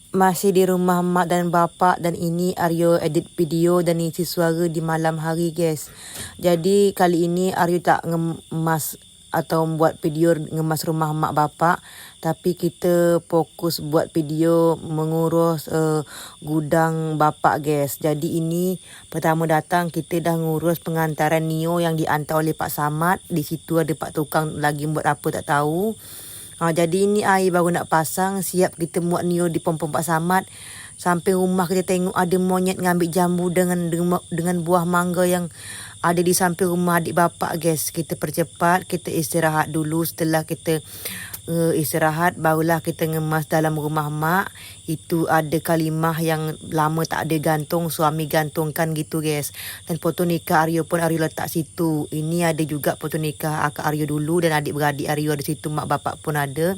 Masih di rumah mak dan bapak, dan ini Aryo edit video dan isi suara di malam hari guys. Jadi kali ini Aryo tak ngemas atau buat video ngemas rumah mak bapak, tapi kita fokus buat video mengurus gudang bapak guys. Jadi ini pertama datang kita dah ngurus pengantaran Nio yang diantar oleh Pak Samad. Di situ ada Pak Tukang lagi buat apa tak tahu. Jadi ini air baru nak pasang, siap kita muat Nio di pom-pom Pak Samad. Sampai rumah kita tengok ada monyet ngambil jambu dengan buah mangga yang ada di samping rumah adik bapak guys. Kita percepat, kita istirahat dulu. Setelah kita istirahat, barulah kita ngemas dalam rumah mak. Itu ada kalimah yang lama tak ada gantung, suami gantungkan gitu guys. Dan foto nikah Aryo pun Aryo letak situ. Ini ada juga foto nikah akak Aryo dulu dan adik-beradik Aryo ada situ, mak bapak pun ada.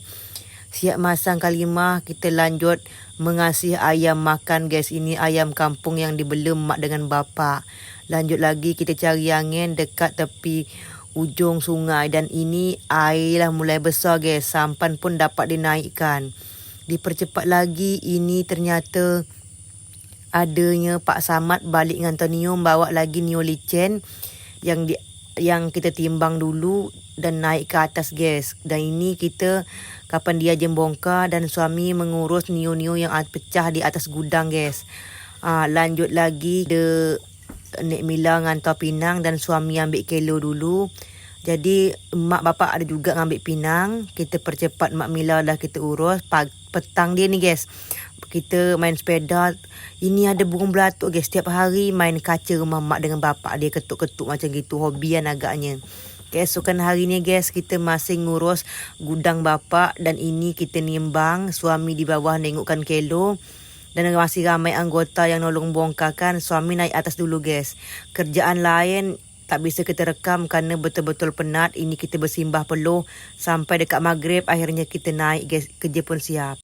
Siap masang kalimah, kita lanjut mengasih ayam makan guys. Ini ayam kampung yang dibelum mak dengan bapak. Lanjut lagi kita cari angin dekat tepi ujung sungai, dan ini air lah mulai besar guys. Sampan pun dapat dinaikkan. Dipercepat lagi, ini ternyata adanya Pak Samad balik ngantar Nio, bawa lagi Nio licin yang kita timbang dulu dan naik ke atas guys. Dan ini kita kapan dia jembongkar dan suami mengurus Nio-Nio yang pecah di atas gudang guys. Lanjut lagi Nek Mila ngantar pinang dan suami ambil kilo dulu. Jadi mak bapak ada juga ngambil pinang. Kita percepat mak Mila dah kita urus. Petang dia ni guys, kita main sepeda. Ini ada burung belatuk guys. Setiap hari main kaca rumah mak dengan bapak dia, ketuk-ketuk macam gitu. Hobian agaknya. Keesokan hari ni guys, kita masih ngurus gudang bapak. Dan ini kita nimbang, suami di bawah nengokkan kilo. Dan masih ramai anggota yang nolong bongkarkan. Suami naik atas dulu guys. Kerjaan lain tak bisa kita rekam kerana betul-betul penat. Ini kita bersimbah peluh sampai dekat maghrib. Akhirnya kita naik guys. Kerja pun siap.